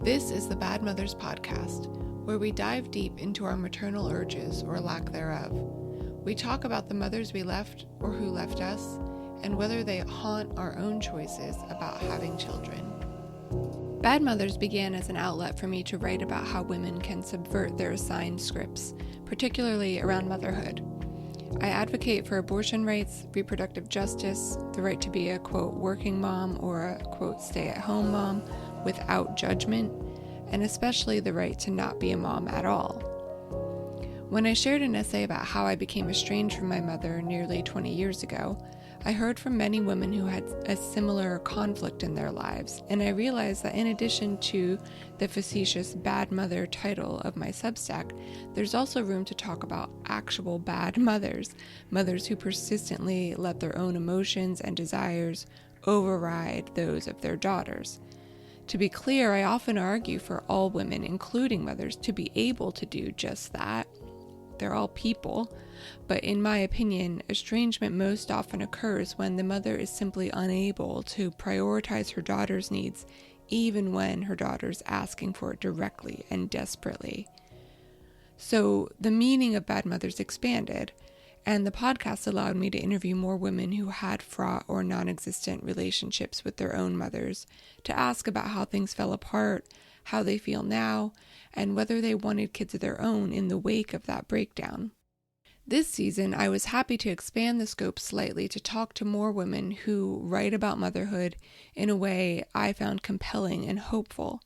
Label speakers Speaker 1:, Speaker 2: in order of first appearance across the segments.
Speaker 1: This is the Bad Mothers Podcast, where we dive deep into our maternal urges or lack thereof. We talk about the mothers we left or who left us, and whether they haunt our own choices about having children. Bad Mothers began as an outlet for me to write about how women can subvert their assigned scripts, particularly around motherhood. I advocate for abortion rights, reproductive justice, the right to be a, quote, working mom or a, quote, stay-at-home mom without judgment, and especially the right to not be a mom at all. When I shared an essay about how I became estranged from my mother nearly 20 years ago, I heard from many women who had a similar conflict in their lives, and I realized that in addition to the facetious bad mother title of my Substack, there's also room to talk about actual bad mothers, mothers who persistently let their own emotions and desires override those of their daughters. To be clear, I often argue for all women, including mothers, to be able to do just that. They're all people, but in my opinion, estrangement most often occurs when the mother is simply unable to prioritize her daughter's needs, even when her daughter's asking for it directly and desperately. So the meaning of bad mothers expanded, and the podcast allowed me to interview more women who had fraught or non-existent relationships with their own mothers, to ask about how things fell apart, how they feel now, and whether they wanted kids of their own in the wake of that breakdown. This season, I was happy to expand the scope slightly to talk to more women who write about motherhood in a way I found compelling and hopeful.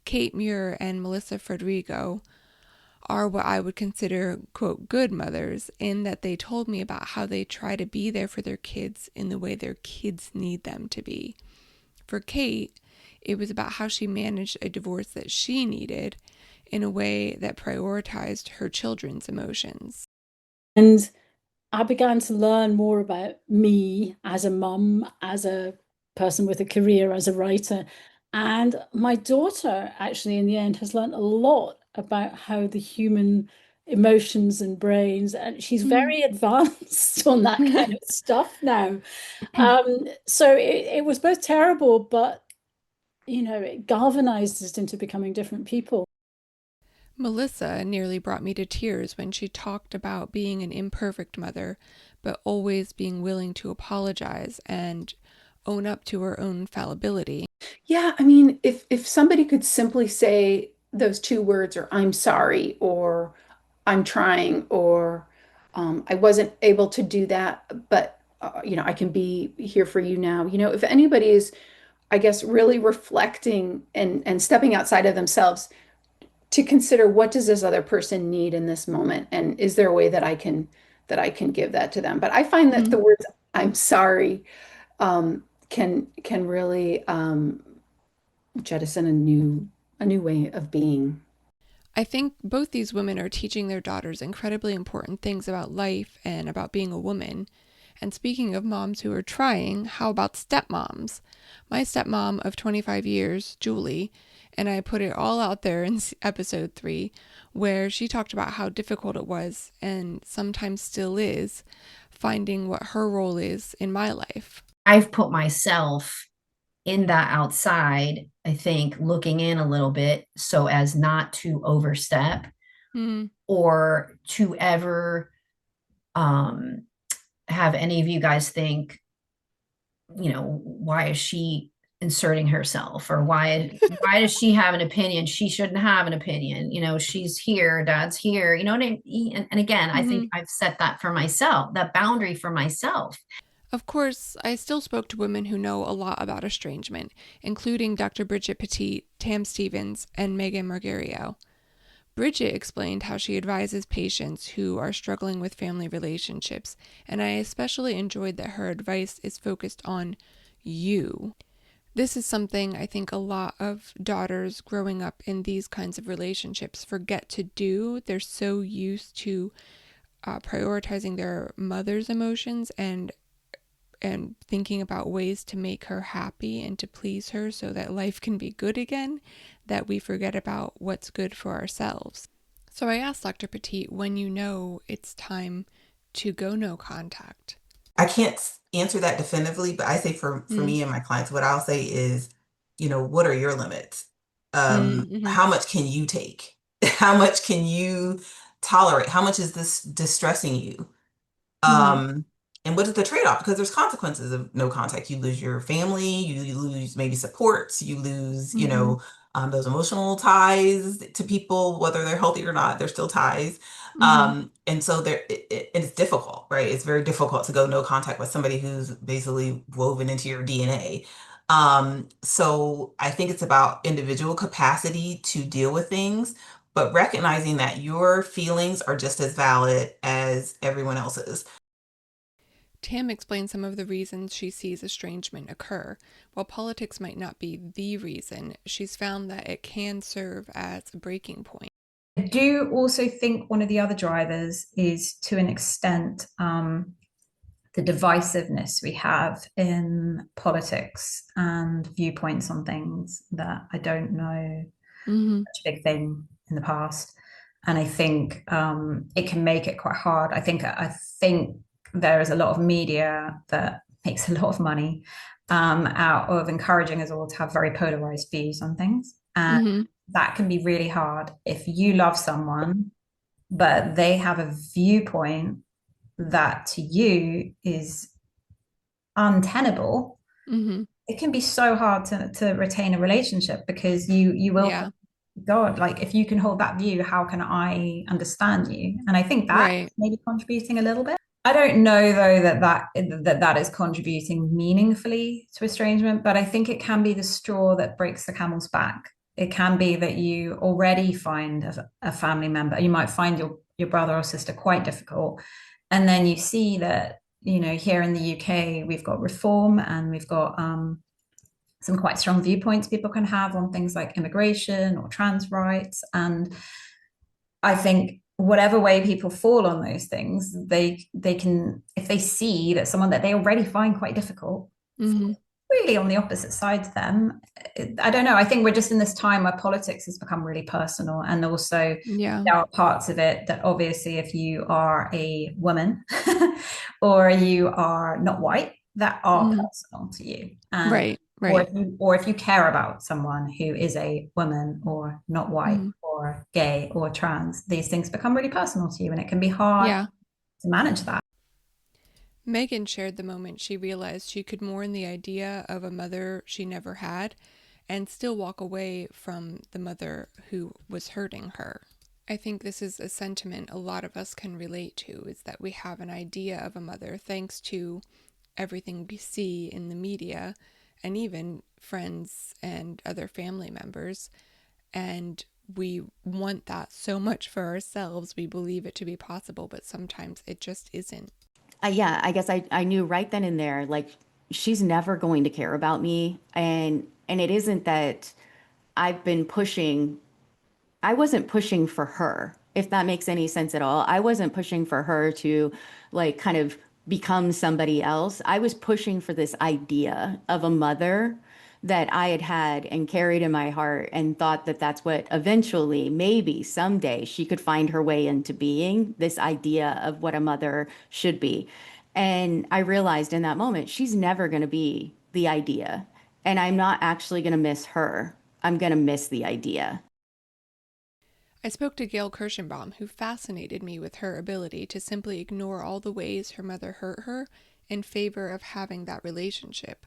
Speaker 1: Kate Muir and Melissa Frederigo are what I would consider, quote, good mothers, in that they told me about how they try to be there for their kids in the way their kids need them to be. For Kate, it was about how she managed a divorce that she needed in a way that prioritized her children's emotions.
Speaker 2: And I began to learn more about me as a mum, as a person with a career, as a writer. And my daughter, actually, in the end, has learned a lot about how the human emotions and brains, and she's very advanced on that kind of stuff now. So it was both terrible, but it galvanized us into becoming different people.
Speaker 1: Melissa nearly brought me to tears when she talked about being an imperfect mother, but always being willing to apologize and own up to her own fallibility.
Speaker 3: Yeah, I mean, if somebody could simply say those two words, or I'm sorry, or I'm trying, or I wasn't able to do that, but I can be here for you now. If anybody is, I guess, really reflecting and stepping outside of themselves to consider what does this other person need in this moment, and is there a way that I can give that to them? But I find that the words "I'm sorry" can really jettison a new way of being.
Speaker 1: I think both these women are teaching their daughters incredibly important things about life and about being a woman. And speaking of moms who are trying, how about stepmoms? My stepmom of 25 years, Julie, and I put it all out there in episode 3, where she talked about how difficult it was, and sometimes still is, finding what her role is in my life.
Speaker 4: I've put myself in that outside, I think, looking in a little bit so as not to overstep or to ever have any of you guys think, why is she inserting herself, or why does she have an opinion? She shouldn't have an opinion. She's here, dad's here, what I mean? And again, I think I've set that for myself, that boundary for myself.
Speaker 1: Of course, I still spoke to women who know a lot about estrangement, including Dr. Bridget Petit, Tam Stevens, and Megan Margario. Bridget explained how she advises patients who are struggling with family relationships, and I especially enjoyed that her advice is focused on you. This is something I think a lot of daughters growing up in these kinds of relationships forget to do. They're so used to prioritizing their mother's emotions and thinking about ways to make her happy and to please her so that life can be good again, that we forget about what's good for ourselves. So I asked Dr. Petit when it's time to go no contact.
Speaker 5: I can't answer that definitively, but I say for me and my clients, what I'll say is, what are your limits?
Speaker 1: Mm-hmm.
Speaker 5: How much can you take? How much can you tolerate? How much is this distressing you?
Speaker 1: Mm-hmm.
Speaker 5: And what is the trade-off? Because there's consequences of no contact. You lose your family, you lose maybe supports, you lose,
Speaker 2: Mm-hmm.
Speaker 5: those emotional ties to people, whether they're healthy or not, they're still ties.
Speaker 2: Mm-hmm.
Speaker 5: And so it's difficult, right? It's very difficult to go no contact with somebody who's basically woven into your DNA. So I think it's about individual capacity to deal with things, but recognizing that your feelings are just as valid as everyone else's.
Speaker 1: Tam explains some of the reasons she sees estrangement occur. While politics might not be the reason, she's found that it can serve as a breaking point.
Speaker 4: I do also think one of the other drivers is, to an extent, the divisiveness we have in politics and viewpoints on things that I don't know
Speaker 1: Mm-hmm.
Speaker 4: such a big thing in the past. And I think it can make it quite hard. I think there is a lot of media that makes a lot of money out of encouraging us all to have very polarized views on things. And
Speaker 1: Mm-hmm.
Speaker 4: that can be really hard if you love someone, but they have a viewpoint that to you is untenable.
Speaker 1: Mm-hmm.
Speaker 4: It can be so hard to retain a relationship, because you will
Speaker 1: Yeah.
Speaker 4: God, like, if you can hold that view, how can I understand you? And I think that
Speaker 1: Right.
Speaker 4: maybe contributing a little bit. I don't know though that is contributing meaningfully to estrangement, but I think it can be the straw that breaks the camel's back. It can be that you already find a family member. You might find your brother or sister quite difficult, and then you see that, here in the UK we've got reform, and we've got some quite strong viewpoints people can have on things like immigration or trans rights. And I think whatever way people fall on those things, they can, if they see that someone that they already find quite difficult,
Speaker 1: Mm-hmm.
Speaker 4: really on the opposite side to them. I don't know. I think we're just in this time where politics has become really personal. And also
Speaker 1: Yeah.
Speaker 4: there are parts of it that, obviously, if you are a woman or you are not white, that are
Speaker 1: Mm-hmm.
Speaker 4: personal to you. And
Speaker 1: Right.
Speaker 4: or
Speaker 1: Right.
Speaker 4: if you care about someone who is a woman or not white
Speaker 1: Mm-hmm.
Speaker 4: or gay or trans, these things become really personal to you, and it can be hard
Speaker 1: Yeah.
Speaker 4: to manage that.
Speaker 1: Megan shared the moment she realized she could mourn the idea of a mother she never had and still walk away from the mother who was hurting her. I think this is a sentiment a lot of us can relate to, is that we have an idea of a mother thanks to everything we see in the media and even friends and other family members. And we want that so much for ourselves. We believe it to be possible, but sometimes it just isn't.
Speaker 6: Yeah, I guess I knew right then and there, like, she's never going to care about me. And it isn't that I've been pushing, I wasn't pushing for her, if that makes any sense at all. I wasn't pushing for her to, like, kind of become somebody else. I was pushing for this idea of a mother that I had had and carried in my heart, and thought that that's what eventually, maybe someday, she could find her way into being, this idea of what a mother should be. And I realized in that moment, she's never going to be the idea. And I'm not actually going to miss her. I'm going to miss the idea.
Speaker 1: I spoke to Gail Kirschenbaum, who fascinated me with her ability to simply ignore all the ways her mother hurt her in favor of having that relationship.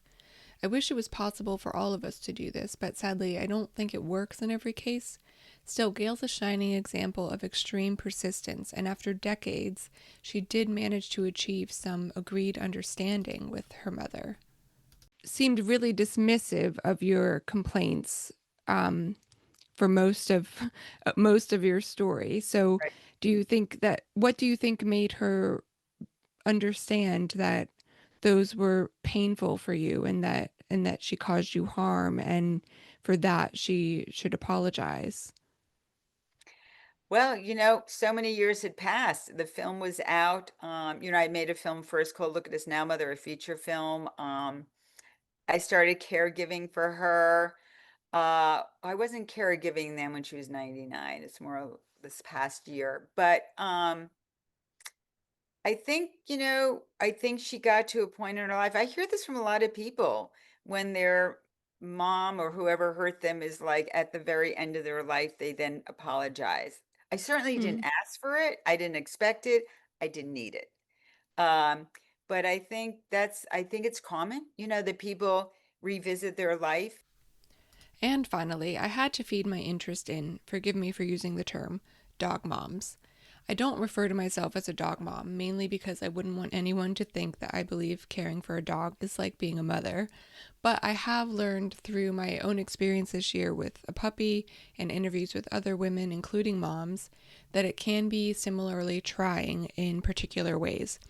Speaker 1: I wish it was possible for all of us to do this, but sadly, I don't think it works in every case. Still, Gail's a shining example of extreme persistence, and after decades, she did manage to achieve some agreed understanding with her mother. Seemed really dismissive of your complaints for most of your story. So,
Speaker 4: Right.
Speaker 1: what do you think made her understand that those were painful for you, and that she caused you harm, and for that she should apologize?
Speaker 7: Well, so many years had passed. The film was out. I made a film first called Look at Us Now, Mother, a feature film. I started caregiving for her. I wasn't caregiving then when she was 99. It's more of this past year. But I think she got to a point in her life. I hear this from a lot of people when they're mom or whoever hurt them is like at the very end of their life, they then apologize. I certainly didn't ask for it. I didn't expect it. I didn't need it. But I think it's common, that people revisit their life.
Speaker 1: And finally, I had to feed my interest in, forgive me for using the term, dog moms. I don't refer to myself as a dog mom, mainly because I wouldn't want anyone to think that I believe caring for a dog is like being a mother. But I have learned through my own experience this year with a puppy and interviews with other women, including moms, that it can be similarly trying in particular ways.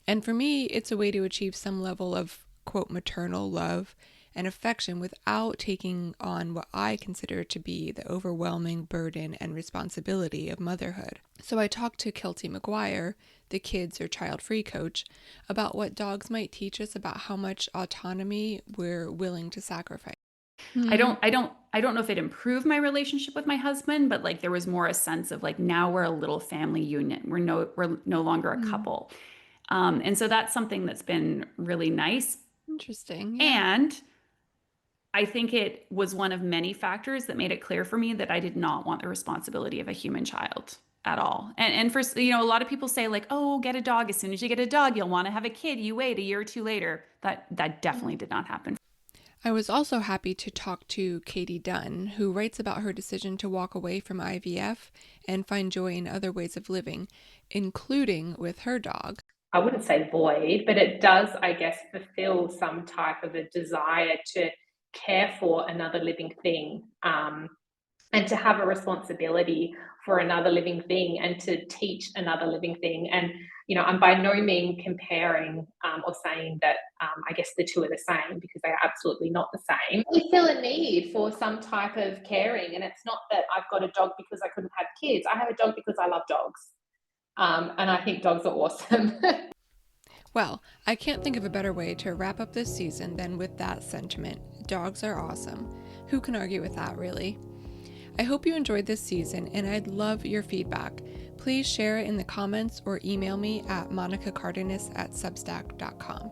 Speaker 1: And for me, it's a way to achieve some level of, quote, maternal love and affection without taking on what I consider to be the overwhelming burden and responsibility of motherhood. So I talked to Kilty McGuire, the kids or child-free coach, about what dogs might teach us about how much autonomy we're willing to sacrifice.
Speaker 8: I don't know if it improved my relationship with my husband, but like there was more a sense of like, now we're a little family unit. We're no longer a couple. And so that's something that's been really nice.
Speaker 1: Interesting. Yeah.
Speaker 8: And I think it was one of many factors that made it clear for me that I did not want the responsibility of a human child at all. And for, a lot of people say like, oh, get a dog. As soon as you get a dog, you'll want to have a kid. You wait a year or two later. That definitely did not happen.
Speaker 1: I was also happy to talk to Katie Dunn, who writes about her decision to walk away from IVF and find joy in other ways of living, including with her dog.
Speaker 9: I wouldn't say void, but it does, I guess, fulfill some type of a desire to care for another living thing, and to have a responsibility for another living thing and to teach another living thing. And, I'm by no means comparing or saying that I guess the two are the same, because they are absolutely not the same. We feel a need for some type of caring, and it's not that I've got a dog because I couldn't have kids. I have a dog because I love dogs. And I think dogs are awesome.
Speaker 1: Well, I can't think of a better way to wrap up this season than with that sentiment. Dogs are awesome. Who can argue with that, really? I hope you enjoyed this season, and I'd love your feedback. Please share it in the comments or email me at monicacardenas@substack.com.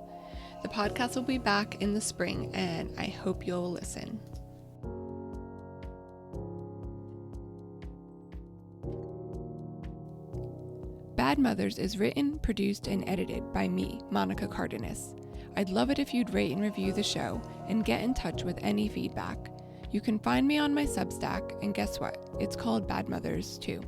Speaker 1: The podcast will be back in the spring, and I hope you'll listen. Bad Mothers is written, produced, and edited by me, Monica Cardenas. I'd love it if you'd rate and review the show and get in touch with any feedback. You can find me on my Substack, and guess what? It's called Bad Mothers too.